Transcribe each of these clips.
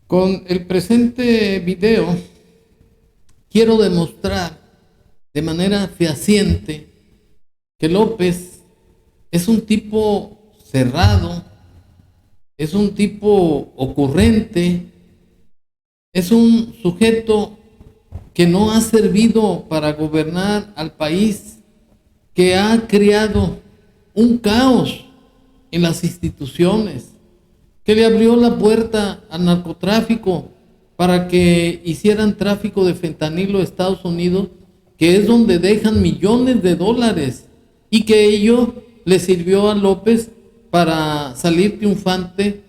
Con el presente video quiero demostrar de manera fehaciente que López es un tipo cerrado, es un tipo ocurrente, es un sujeto que no ha servido para gobernar al país, que ha creado un caos en las instituciones, que le abrió la puerta al narcotráfico para que hicieran tráfico de fentanilo a Estados Unidos, que es donde dejan millones de dólares, y que ello le sirvió a López para salir triunfante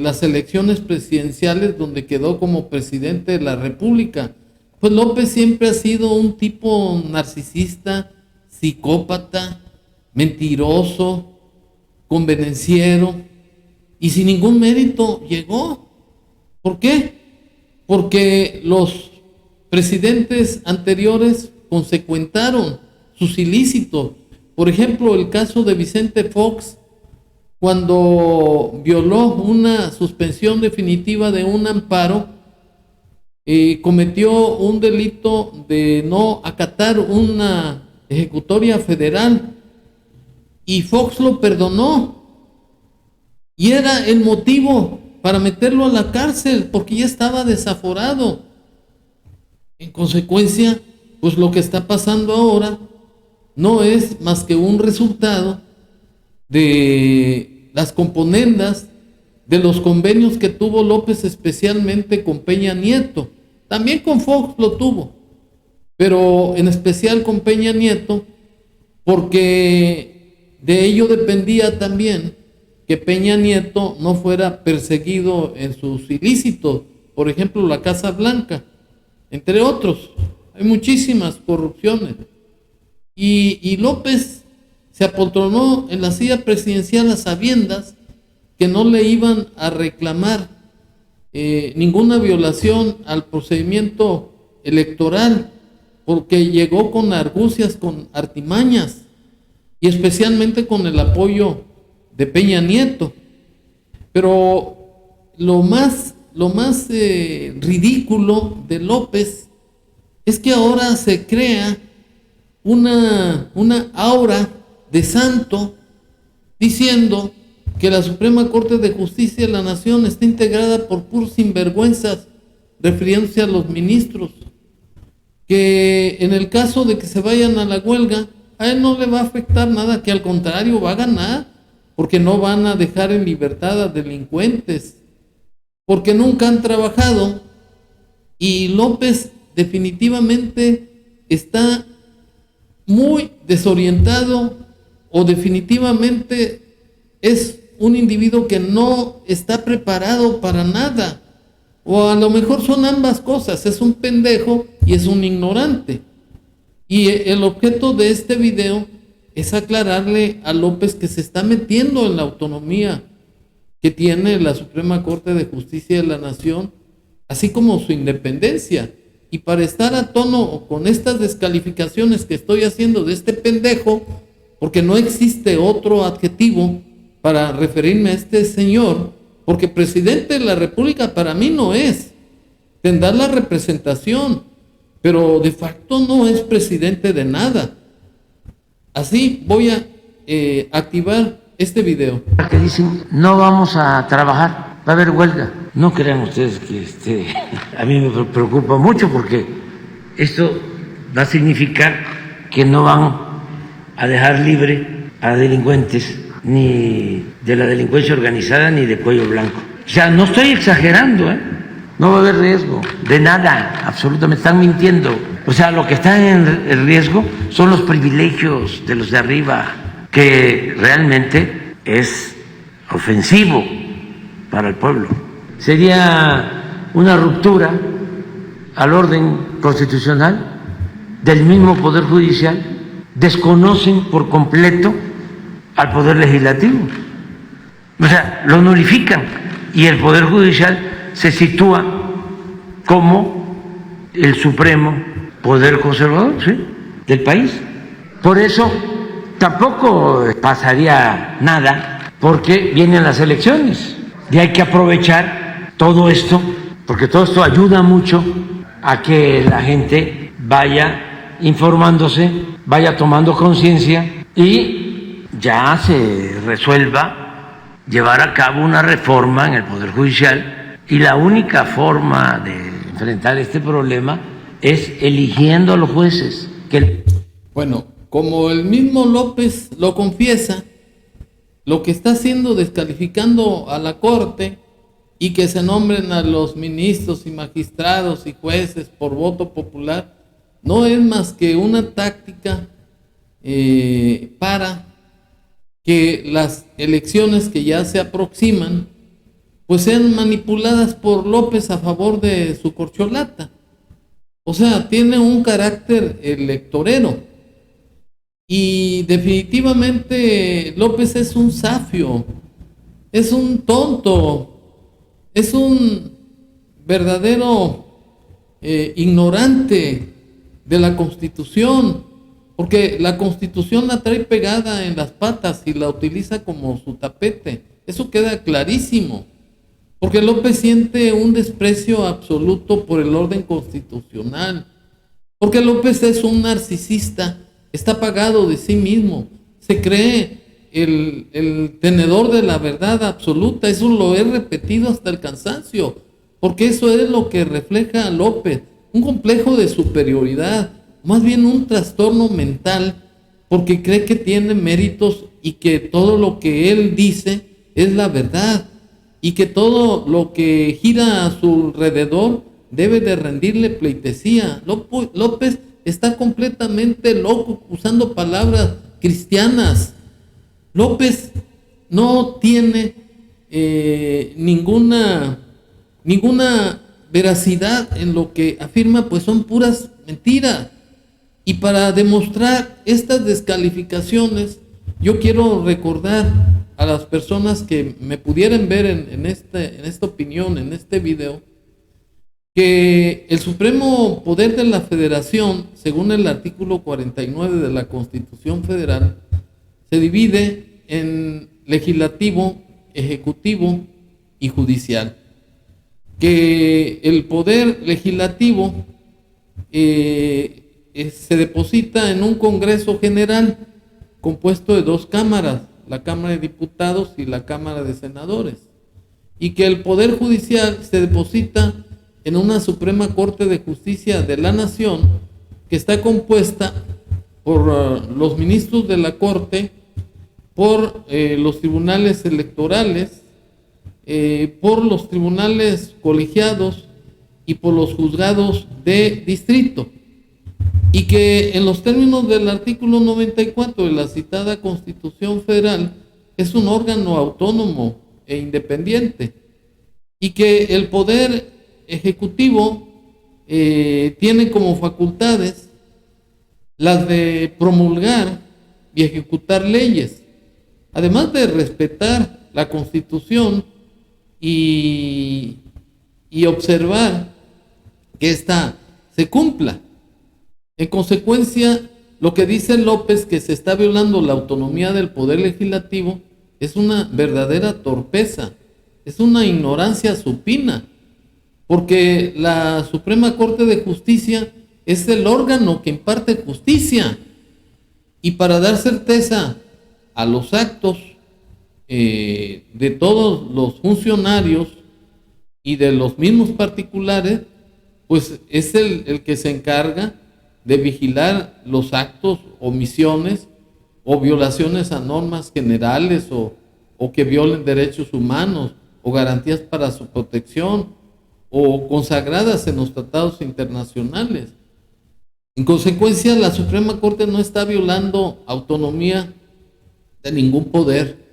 las elecciones presidenciales, donde quedó como presidente de la República. Pues López siempre ha sido un tipo narcisista, psicópata, mentiroso, convenenciero, y sin ningún mérito llegó. ¿Por qué? Porque los presidentes anteriores consecuentaron sus ilícitos. Por ejemplo, el caso de Vicente Fox, cuando violó una suspensión definitiva de un amparo, cometió un delito de no acatar una ejecutoria federal, y Fox lo perdonó, y era el motivo para meterlo a la cárcel, porque ya estaba desaforado. En consecuencia, pues lo que está pasando ahora no es más que un resultado de las componendas de los convenios que tuvo López, especialmente con Peña Nieto. También con Fox lo tuvo, pero en especial con Peña Nieto, porque de ello dependía también que Peña Nieto no fuera perseguido en sus ilícitos. Por ejemplo, la Casa Blanca, entre otros. Hay muchísimas corrupciones. Y López se apoltronó en la silla presidencial a sabiendas que no le iban a reclamar ninguna violación al procedimiento electoral, porque llegó con argucias, con artimañas, y especialmente con el apoyo de Peña Nieto. Pero lo más ridículo de López es que ahora se crea una aura de santo, diciendo que la Suprema Corte de Justicia de la Nación está integrada por puros sinvergüenzas, refiriéndose a los ministros, que en el caso de que se vayan a la huelga, a él no le va a afectar nada, que al contrario va a ganar, porque no van a dejar en libertad a delincuentes, porque nunca han trabajado. Y López definitivamente está muy desorientado, o definitivamente es un individuo que no está preparado para nada, o a lo mejor son ambas cosas, es un pendejo y es un ignorante. Y el objeto de este video es aclararle a López que se está metiendo en la autonomía que tiene la Suprema Corte de Justicia de la Nación, así como su independencia. Y para estar a tono con estas descalificaciones que estoy haciendo de este pendejo, porque no existe otro adjetivo para referirme a este señor, porque presidente de la República para mí no es, tendrá la representación, pero de facto no es presidente de nada. Así voy a activar este video. Que dicen, no vamos a trabajar, va a haber huelga. No crean ustedes que a mí me preocupa mucho, porque esto va a significar que no van a dejar libre a delincuentes, ni de la delincuencia organizada ni de cuello blanco. O sea, no estoy exagerando, no va a haber riesgo de nada, absolutamente, están mintiendo. O sea, lo que está en riesgo son los privilegios de los de arriba, que realmente es ofensivo para el pueblo. Sería una ruptura al orden constitucional del mismo Poder Judicial. Desconocen por completo al Poder Legislativo. O sea, lo nulifican, y el Poder Judicial se sitúa como el supremo poder conservador, ¿sí?, del país. Por eso tampoco pasaría nada, porque vienen las elecciones y hay que aprovechar todo esto, porque todo esto ayuda mucho a que la gente vaya informándose, vaya tomando conciencia y ya se resuelva llevar a cabo una reforma en el Poder Judicial. Y la única forma de enfrentar este problema es eligiendo a los jueces. Bueno, como el mismo López lo confiesa, lo que está haciendo descalificando a la Corte y que se nombren a los ministros y magistrados y jueces por voto popular, no es más que una táctica para que las elecciones que ya se aproximan pues sean manipuladas por López a favor de su corcholata. O sea, tiene un carácter electorero. Y definitivamente López es un zafio, es un tonto, es un verdadero ignorante de la Constitución, porque la Constitución la trae pegada en las patas y la utiliza como su tapete. Eso queda clarísimo, porque López siente un desprecio absoluto por el orden constitucional, porque López es un narcisista. Está pagado de sí mismo, se cree el tenedor de la verdad absoluta. Eso lo he repetido hasta el cansancio, porque eso es lo que refleja a López, un complejo de superioridad, más bien un trastorno mental, porque cree que tiene méritos y que todo lo que él dice es la verdad, y que todo lo que gira a su alrededor debe de rendirle pleitesía. López está completamente loco usando palabras cristianas. López no tiene ninguna veracidad en lo que afirma, pues son puras mentiras. Y para demostrar estas descalificaciones, yo quiero recordar a las personas que me pudieran ver en esta opinión, en este video, que el supremo poder de la Federación, según el artículo 49 de la Constitución Federal, se divide en legislativo, ejecutivo y judicial. Que el poder legislativo se deposita en un Congreso General compuesto de dos cámaras, la Cámara de Diputados y la Cámara de Senadores, y que el poder judicial se deposita en una Suprema Corte de Justicia de la Nación, que está compuesta por los ministros de la Corte, por los tribunales electorales, por los tribunales colegiados y por los juzgados de distrito, y que en los términos del artículo 94 de la citada Constitución Federal es un órgano autónomo e independiente, y que el poder ejecutivo tiene como facultades las de promulgar y ejecutar leyes, además de respetar la Constitución y observar que ésta se cumpla. En consecuencia, lo que dice López, que se está violando la autonomía del poder legislativo, es una verdadera torpeza, es una ignorancia supina, porque la Suprema Corte de Justicia es el órgano que imparte justicia, y para dar certeza a los actos de todos los funcionarios y de los mismos particulares, pues es el que se encarga de vigilar los actos, omisiones o violaciones a normas generales o que violen derechos humanos o garantías para su protección o consagradas en los tratados internacionales. En consecuencia, la Suprema Corte no está violando autonomía de ningún poder,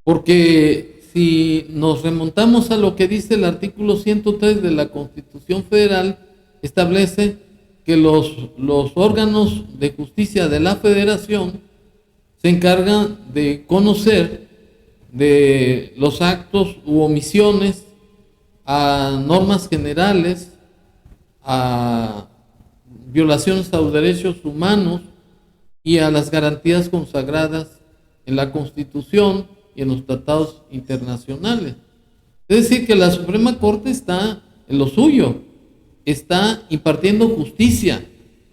porque si nos remontamos a lo que dice el artículo 103 de la Constitución Federal, establece que los órganos de justicia de la Federación se encargan de conocer de los actos u omisiones a normas generales, a violaciones a los derechos humanos y a las garantías consagradas en la Constitución y en los tratados internacionales. Es decir, que la Suprema Corte está en lo suyo, está impartiendo justicia,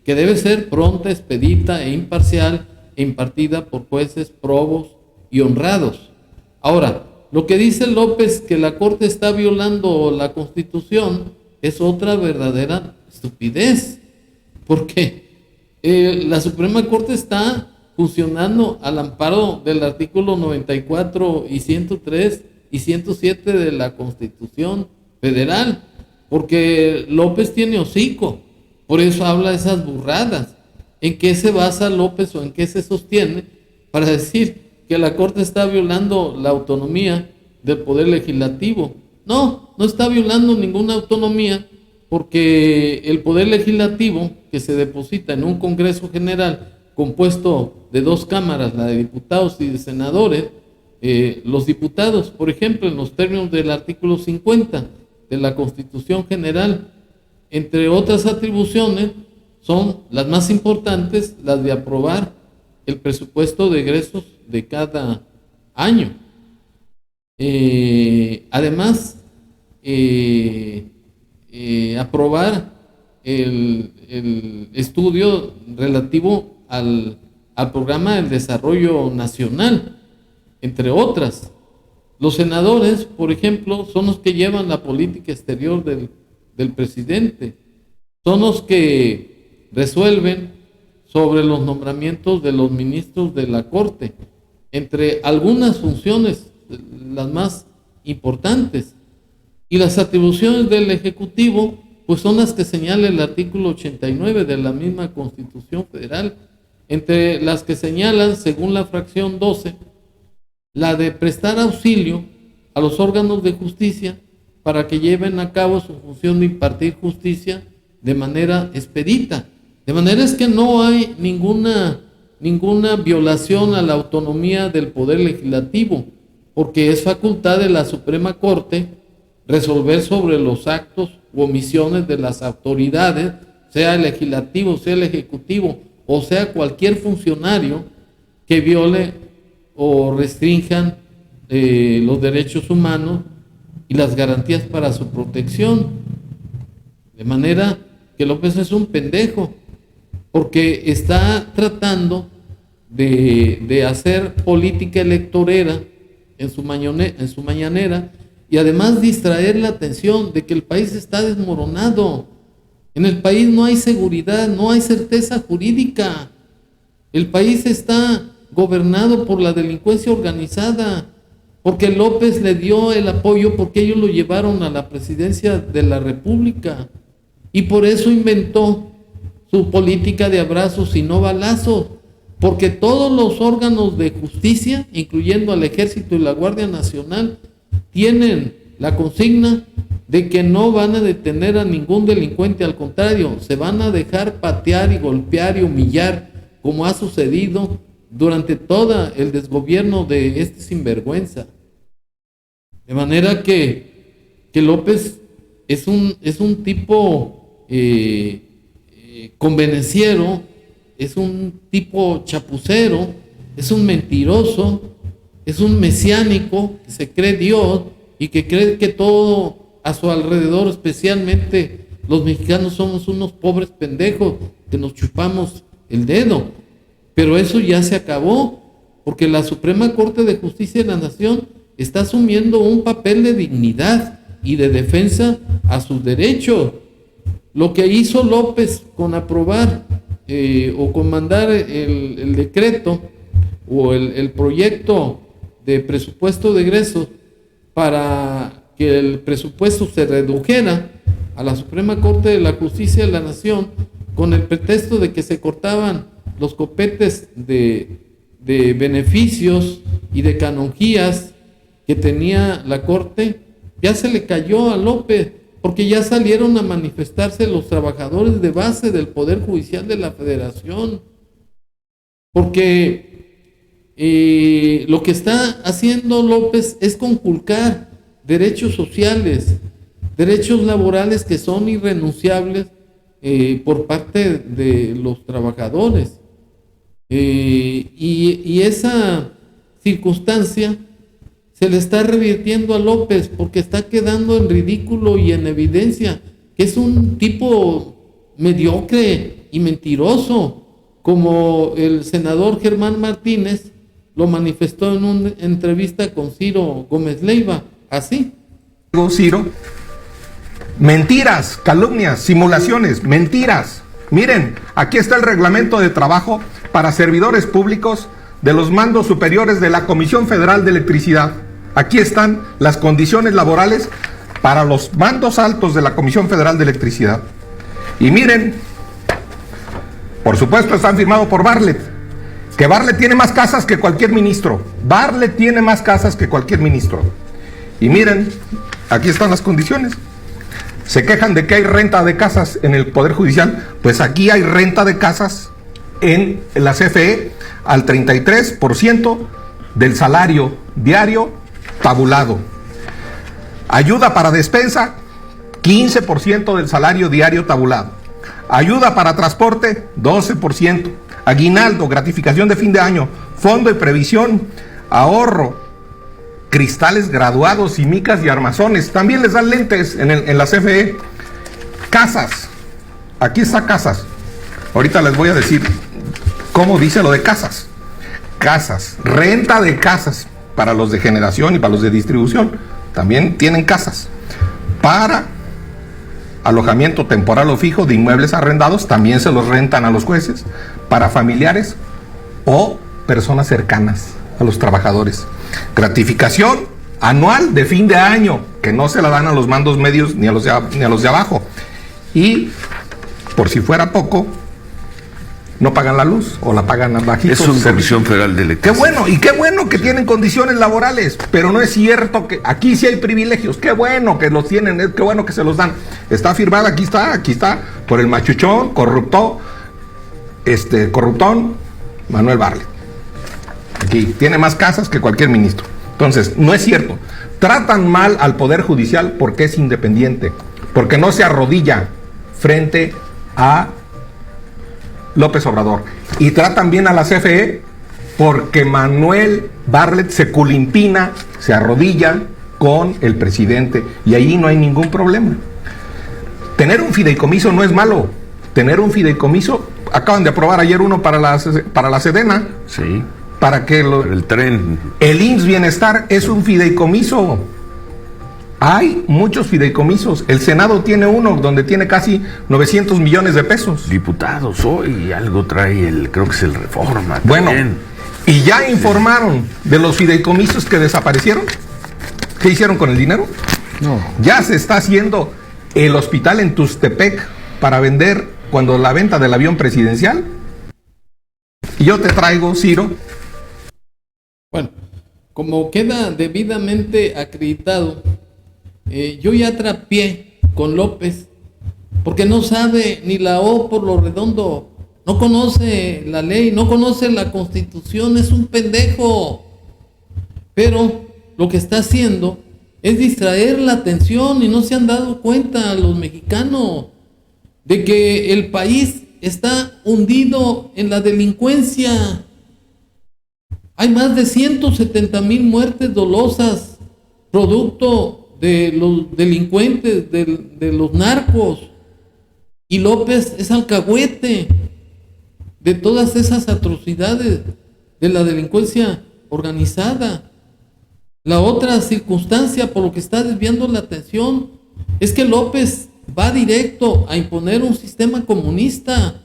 que debe ser pronta, expedita e imparcial, e impartida por jueces probos y honrados. Ahora, lo que dice López, que la Corte está violando la Constitución, es otra verdadera estupidez, porque la Suprema Corte está funcionando al amparo del artículo 94 y 103 y 107 de la Constitución Federal, porque López tiene hocico, por eso habla esas burradas. ¿En qué se basa López o en qué se sostiene para decir que la Corte está violando la autonomía del Poder Legislativo? No, no está violando ninguna autonomía, porque el Poder Legislativo, que se deposita en un Congreso General compuesto de dos cámaras, la de diputados y de senadores, los diputados, por ejemplo, en los términos del artículo 50 de la Constitución General, entre otras atribuciones, son las más importantes, las de aprobar el presupuesto de egresos de cada año. Además, aprobar el estudio relativo al programa del desarrollo nacional, entre otras. Los senadores, por ejemplo, son los que llevan la política exterior del presidente, son los que resuelven sobre los nombramientos de los ministros de la Corte, entre algunas funciones, las más importantes. Y las atribuciones del Ejecutivo, pues son las que señala el artículo 89 de la misma Constitución Federal, entre las que señalan, según la fracción 12, la de prestar auxilio a los órganos de justicia para que lleven a cabo su función de impartir justicia de manera expedita. De manera es que no hay ninguna violación a la autonomía del Poder Legislativo, porque es facultad de la Suprema Corte resolver sobre los actos u omisiones de las autoridades, sea el legislativo, sea el ejecutivo, o sea cualquier funcionario que viole o restrinjan los derechos humanos y las garantías para su protección. De manera que López es un pendejo, porque está tratando de hacer política electorera en su mañanera, y además distraer la atención de que el país está desmoronado. En el país no hay seguridad, no hay certeza jurídica. El país está gobernado por la delincuencia organizada, porque López le dio el apoyo, porque ellos lo llevaron a la presidencia de la República, y por eso inventó su política de abrazos y no balazos, porque todos los órganos de justicia, incluyendo al Ejército y la Guardia Nacional, tienen la consigna de que no van a detener a ningún delincuente, al contrario, se van a dejar patear y golpear y humillar, como ha sucedido durante todo el desgobierno de este sinvergüenza. De manera que López es un tipo convenenciero, es un tipo chapucero, es un mentiroso, es un mesiánico que se cree Dios y que cree que todo a su alrededor, especialmente los mexicanos, somos unos pobres pendejos que nos chupamos el dedo. Pero eso ya se acabó, porque la Suprema Corte de Justicia de la Nación está asumiendo un papel de dignidad y de defensa a sus derechos. Lo que hizo López con aprobar o con mandar el decreto o el proyecto de presupuesto de egresos para que el presupuesto se redujera a la Suprema Corte de la Justicia de la Nación, con el pretexto de que se cortaban los copetes de beneficios y de canonjías que tenía la Corte, ya se le cayó a López, porque ya salieron a manifestarse los trabajadores de base del Poder Judicial de la Federación, porque lo que está haciendo López es conculcar derechos sociales, derechos laborales que son irrenunciables por parte de los trabajadores. Y esa circunstancia se le está revirtiendo a López porque está quedando en ridículo y en evidencia que es un tipo mediocre y mentiroso, como el senador Germán Martínez lo manifestó en una entrevista con Ciro Gómez Leiva, así. Ciro, mentiras, calumnias, simulaciones, mentiras. Miren, aquí está el reglamento de trabajo para servidores públicos de los mandos superiores de la Comisión Federal de Electricidad. Aquí están las condiciones laborales para los mandos altos de la Comisión Federal de Electricidad. Y miren, por supuesto están firmados por Bartlett, que Bartlett tiene más casas que cualquier ministro. Bartlett tiene más casas que cualquier ministro. Y miren, aquí están las condiciones. Se quejan de que hay renta de casas en el Poder Judicial. Pues aquí hay renta de casas en la CFE al 33% del salario diario tabulado. Ayuda para despensa, 15% del salario diario tabulado. Ayuda para transporte, 12%. Aguinaldo, gratificación de fin de año, fondo de previsión, ahorro, cristales graduados y micas y armazones. También les dan lentes en la CFE. Casas. Aquí está casas. Ahorita les voy a decir cómo dice lo de casas. Casas. Renta de casas para los de generación y para los de distribución. También tienen casas. Para alojamiento temporal o fijo de inmuebles arrendados, también se los rentan a los jueces. Para familiares o personas cercanas a los trabajadores. Gratificación anual de fin de año, que no se la dan a los mandos medios ni a los de abajo. Y por si fuera poco, no pagan la luz o la pagan a bajitos. Es una Comisión Federal de Electricidad. Qué bueno, y qué bueno que tienen condiciones laborales, pero no es cierto que aquí sí hay privilegios. Qué bueno que los tienen, qué bueno que se los dan. Está firmada, aquí está, por el machuchón, corruptón, Manuel Bartlett. Aquí tiene más casas que cualquier ministro. Entonces, no es cierto. Tratan mal al Poder Judicial porque es independiente, porque no se arrodilla frente a López Obrador. Y tratan bien a la CFE porque Manuel Bartlett se culimpina, se arrodilla con el presidente y ahí no hay ningún problema. Tener un fideicomiso no es malo. Tener un fideicomiso, acaban de aprobar ayer uno para la Sedena. Sí. Para que el tren. El IMSS Bienestar es un fideicomiso. Hay muchos fideicomisos. El Senado tiene uno donde tiene casi 900 millones de pesos. Diputados, hoy algo trae creo que es el Reforma. Bueno, también. Y ya informaron de los fideicomisos que desaparecieron. ¿Qué hicieron con el dinero? No. Ya se está haciendo el hospital en Tustepec para vender cuando la venta del avión presidencial. Y yo te traigo, Ciro. Bueno, como queda debidamente acreditado, yo ya trapié con López, porque no sabe ni la O por lo redondo, no conoce la ley, no conoce la Constitución, es un pendejo. Pero lo que está haciendo es distraer la atención y no se han dado cuenta los mexicanos de que el país está hundido en la delincuencia. Hay más de 170,000 muertes dolosas, producto de los delincuentes, de los narcos. Y López es alcahuete de todas esas atrocidades de la delincuencia organizada. La otra circunstancia por lo que está desviando la atención es que López va directo a imponer un sistema comunista.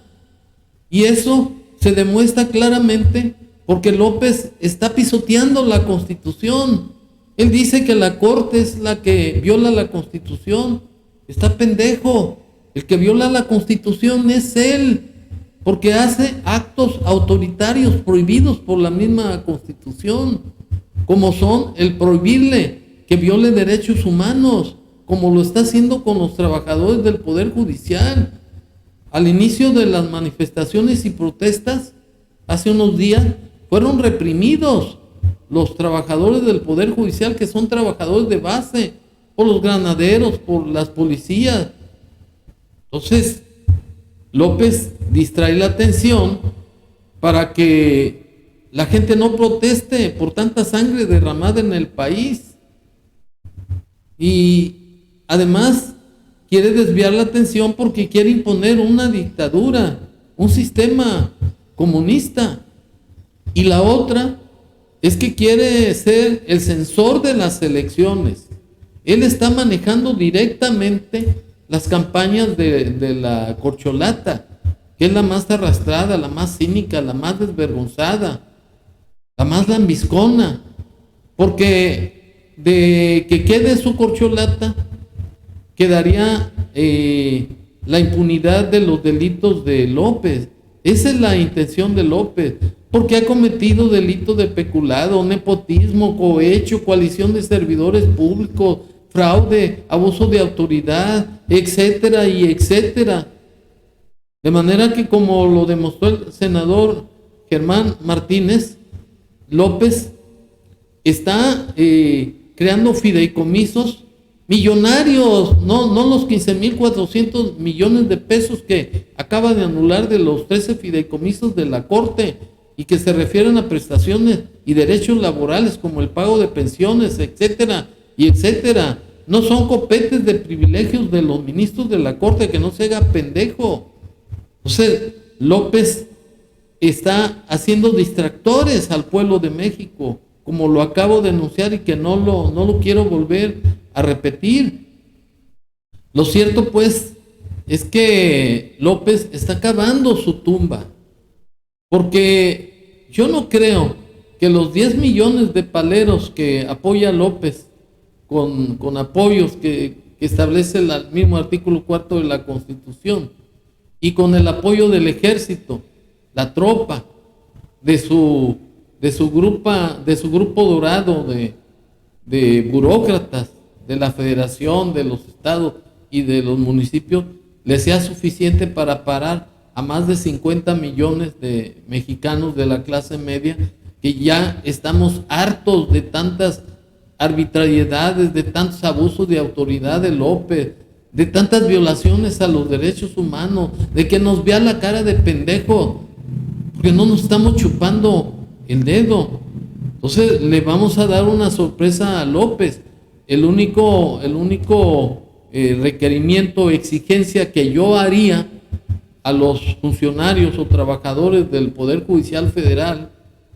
Y eso se demuestra claramente porque López está pisoteando la Constitución. Él dice que la Corte es la que viola la Constitución. Está pendejo. El que viola la Constitución es él, porque hace actos autoritarios prohibidos por la misma Constitución, como son el prohibirle que viole derechos humanos, como lo está haciendo con los trabajadores del Poder Judicial. Al inicio de las manifestaciones y protestas, hace unos días, fueron reprimidos los trabajadores del Poder Judicial, que son trabajadores de base, por los granaderos, por las policías. Entonces, López distrae la atención para que la gente no proteste por tanta sangre derramada en el país. Y además quiere desviar la atención porque quiere imponer una dictadura, un sistema comunista. Y la otra es que quiere ser el censor de las elecciones. Él está manejando directamente las campañas de la corcholata, que es la más arrastrada, la más cínica, la más desvergonzada, la más lambiscona, porque de que quede su corcholata, quedaría la impunidad de los delitos de López. Esa es la intención de López, porque ha cometido delitos de peculado, nepotismo, cohecho, coalición de servidores públicos, fraude, abuso de autoridad, etcétera y etcétera. De manera que, como lo demostró el senador Germán Martínez, López está creando fideicomisos millonarios, no los 15,400 millones de pesos que acaba de anular de los 13 fideicomisos de la Corte y que se refieren a prestaciones y derechos laborales como el pago de pensiones, etcétera y etcétera. No son copetes de privilegios de los ministros de la Corte, que no se haga pendejo. Entonces, López está haciendo distractores al pueblo de México, como lo acabo de denunciar y que no lo quiero volver a repetir. Lo cierto, pues, es que López está cavando su tumba, porque yo no creo que los 10 millones de paleros que apoya López con apoyos que establece el mismo artículo 4 de la Constitución y con el apoyo del ejército, la tropa, de su grupo dorado de burócratas de la Federación, de los estados y de los municipios, le sea suficiente para parar a más de 50 millones de mexicanos de la clase media, que ya estamos hartos de tantas arbitrariedades, de tantos abusos de autoridad de López, de tantas violaciones a los derechos humanos, de que nos vea la cara de pendejo, porque no nos estamos chupando el dedo. Entonces le vamos a dar una sorpresa a López. El único requerimiento o exigencia que yo haría a los funcionarios o trabajadores del Poder Judicial Federal,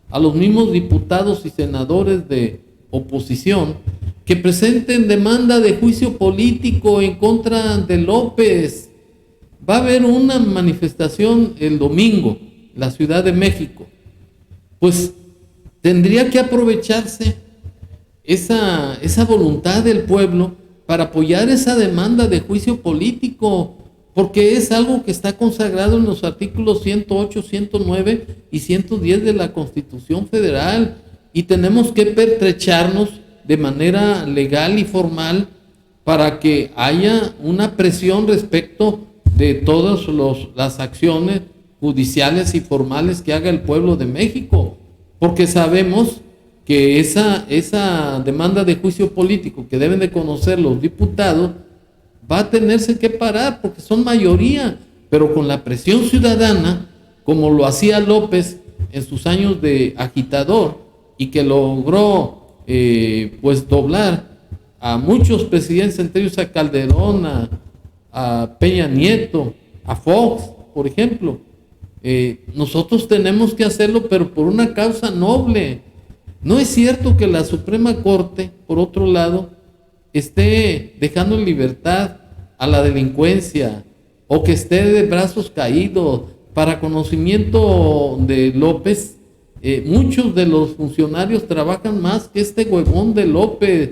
a los mismos diputados y senadores de oposición, que presenten demanda de juicio político en contra de López. Va a haber una manifestación el domingo en la Ciudad de México. Pues tendría que aprovecharse esa voluntad del pueblo para apoyar esa demanda de juicio político, porque es algo que está consagrado en los artículos 108, 109 y 110 de la Constitución Federal, y tenemos que pertrecharnos de manera legal y formal para que haya una presión respecto de todas las acciones judiciales y formales que haga el pueblo de México, porque sabemos que esa demanda de juicio político que deben de conocer los diputados va a tenerse que parar porque son mayoría, pero con la presión ciudadana, como lo hacía López en sus años de agitador y que logró pues doblar a muchos presidentes, entre ellos a Calderón, a Peña Nieto, a Fox, por ejemplo. Nosotros tenemos que hacerlo, pero por una causa noble. No es cierto que la Suprema Corte, por otro lado, esté dejando en libertad a la delincuencia o que esté de brazos caídos. Para conocimiento de López, muchos de los funcionarios trabajan más que este huevón de López.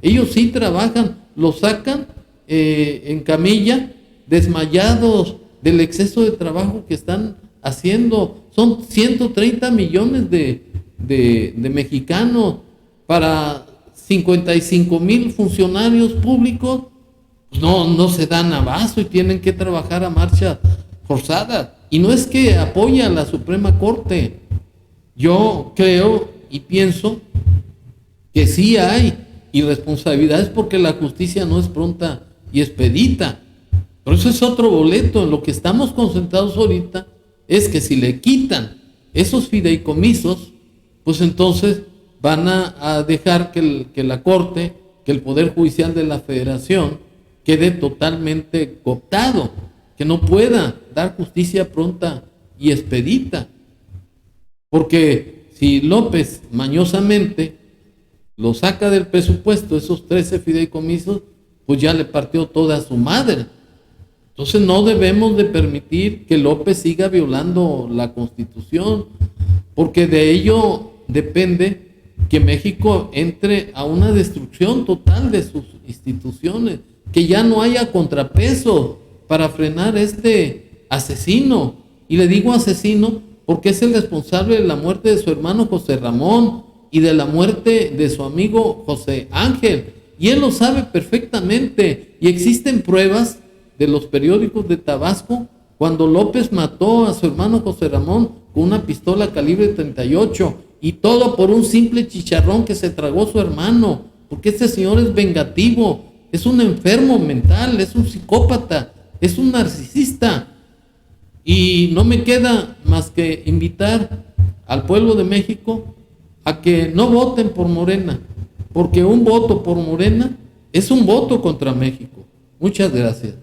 Ellos sí trabajan, los sacan en camilla, desmayados del exceso de trabajo que están haciendo. Son 130 millones de mexicanos para 55,000 funcionarios públicos. No se dan abasto y tienen que trabajar a marcha forzada. Y no es que apoya a la Suprema Corte. Yo creo y pienso que sí hay irresponsabilidades porque la justicia no es pronta y expedita. Pero eso es otro boleto. En lo que estamos concentrados ahorita es que si le quitan esos fideicomisos pues entonces van a dejar que la Corte, que el Poder Judicial de la Federación quede totalmente cooptado, que no pueda dar justicia pronta y expedita. Porque si López mañosamente lo saca del presupuesto, esos 13 fideicomisos, pues ya le partió toda su madre. Entonces no debemos de permitir que López siga violando la Constitución, porque de ello depende que México entre a una destrucción total de sus instituciones, que ya no haya contrapeso para frenar este asesino. Y le digo asesino porque es el responsable de la muerte de su hermano José Ramón y de la muerte de su amigo José Ángel. Y él lo sabe perfectamente. Y existen pruebas de los periódicos de Tabasco cuando López mató a su hermano José Ramón con una pistola calibre 38 y todo por un simple chicharrón que se tragó su hermano, porque este señor es vengativo, es un enfermo mental, es un psicópata, es un narcisista. Y no me queda más que invitar al pueblo de México a que no voten por Morena, porque un voto por Morena es un voto contra México. Muchas gracias.